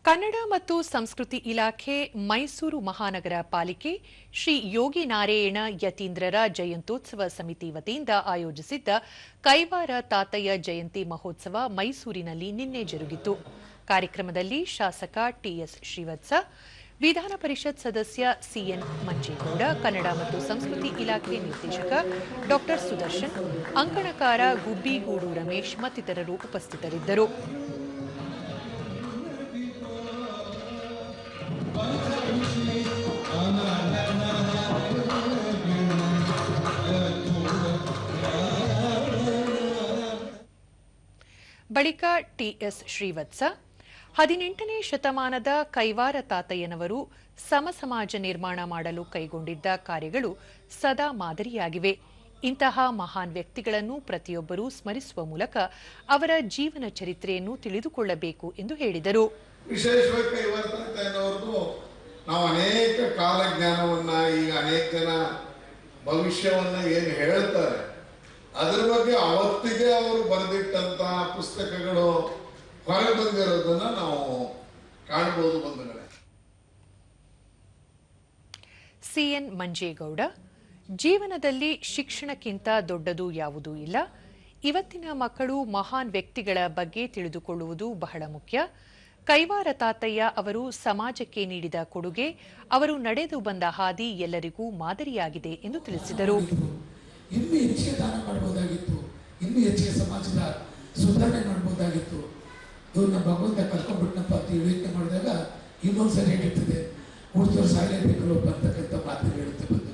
ಕನ್ನಡ ಮತ್ತು ಸಂಸ್ಕೃತಿ ಇಲಾಖೆ, ಮೈಸೂರು ಮಹಾನಗರ ಪಾಲಿಕೆ, ಶ್ರೀ ಯೋಗಿ ನಾರಾಯಣ ಯತೀಂದ್ರರ ಜಯಂತ್ಯೋತ್ಸವ ಸಮಿತಿ ವತಿಯಿಂದ ಆಯೋಜಿಸಿದ್ದ ಕೈವಾರ ತಾತಯ್ಯ ಜಯಂತಿ ಮಹೋತ್ಸವ ಮೈಸೂರಿನಲ್ಲಿ ನಿನ್ನೆ ಜರುಗಿತು. ಕಾರ್ಯಕ್ರಮದಲ್ಲಿ ಶಾಸಕ ಟಿಎಸ್ ಶ್ರೀವತ್ಸ, ವಿಧಾನ ಪರಿಷತ್ ಸದಸ್ಯ ಸಿಎನ್ ಮಂಜೇಗೌಡ, ಕನ್ನಡ ಮತ್ತು ಸಂಸ್ಕೃತಿ ಇಲಾಖೆ ನಿರ್ದೇಶಕ ಡಾ ಸುದರ್ಶನ್, ಅಂಕಣಕಾರ ಗುಬ್ಬಿಗೂಡು ರಮೇಶ್ ಮತ್ತಿತರರು ಉಪಸ್ಥಿತರಿದ್ದರು. ಬಳಿಕ ಟಿಎಸ್ ಶ್ರೀವತ್ಸ, 18ನೇ ಶತಮಾನದ ಕೈವಾರ ತಾತಯ್ಯನವರು ಸಮಸಮಾಜ ನಿರ್ಮಾಣ ಮಾಡಲು ಕೈಗೊಂಡಿದ್ದ ಕಾರ್ಯಗಳು ಸದಾ ಮಾದರಿಯಾಗಿವೆ. ಇಂತಹ ಮಹಾನ್ ವ್ಯಕ್ತಿಗಳನ್ನು ಪ್ರತಿಯೊಬ್ಬರೂ ಸ್ಮರಿಸುವ ಮೂಲಕ ಅವರ ಜೀವನ ಚರಿತ್ರೆಯನ್ನು ತಿಳಿದುಕೊಳ್ಳಬೇಕು ಎಂದು ಹೇಳಿದರು. ವಿಶೇಷವಾಗಿ ಕೈವಾರ ತಾತಯ್ಯನವರದು ನಾವು ಅನೇಕ ಕಾಲಜ್ಞಾನವನ್ನ, ಈಗ ಅನೇಕ ಜನ ಭವಿಷ್ಯವನ್ನ ಏನು ಹೇಳ್ತಾರೆ ಅದರ ಬಗ್ಗೆ ಅವತ್ತಿಗೆ ಅವರು ಬರೆದಿಟ್ಟಂತಹ ಪುಸ್ತಕಗಳು ಹೊರಗೆ ಬಂದಿರೋದನ್ನ ನಾವು ಕಾಣಬಹುದು. ಬಂಧುಗಳೇ, ಸಿಎನ್ ಮಂಜೇಗೌಡ, ಜೀವನದಲ್ಲಿ ಶಿಕ್ಷಣಕ್ಕಿಂತ ದೊಡ್ಡದು ಯಾವುದೂ ಇಲ್ಲ. ಇವತ್ತಿನ ಮಕ್ಕಳು ಮಹಾನ್ ವ್ಯಕ್ತಿಗಳ ಬಗ್ಗೆ ತಿಳಿದುಕೊಳ್ಳುವುದು ಬಹಳ ಮುಖ್ಯ. ಕೈವಾರ ತಾತಯ್ಯ ಅವರು ಸಮಾಜಕ್ಕೆ ನೀಡಿದ ಕೊಡುಗೆ, ಅವರು ನಡೆದು ಬಂದ ಹಾದಿ ಎಲ್ಲರಿಗೂ ಮಾದರಿಯಾಗಿದೆ ಎಂದು ತಿಳಿಸಿದರು. ಇನ್ನೂ ಹೆಚ್ಚಿಗೆ ದಾನ ಮಾಡಬಹುದಾಗಿತ್ತು, ಇನ್ನೂ ಹೆಚ್ಚಿಗೆ ಸಮಾಜದ ಸುಧಾರಣೆ ಮಾಡಬಹುದಾಗಿತ್ತು. ಇವ್ರನ್ನ ಭಗವಂತ ಕರ್ಕೊಂಡ್ಬಿಟ್ಟನಪ್ಪ ಅಂತ ಯೋಚನೆ ಮಾಡಿದಾಗ ಇನ್ನೊಂದ್ಸರಿ ಹೇಳಿರ್ತದೆ, ಉಳಿದವ್ರು ಸಾಯಲೇಬೇಕು ಅಂತಕ್ಕಂಥ ಮಾತು ಹೇಳುತ್ತೆ ಬಂದು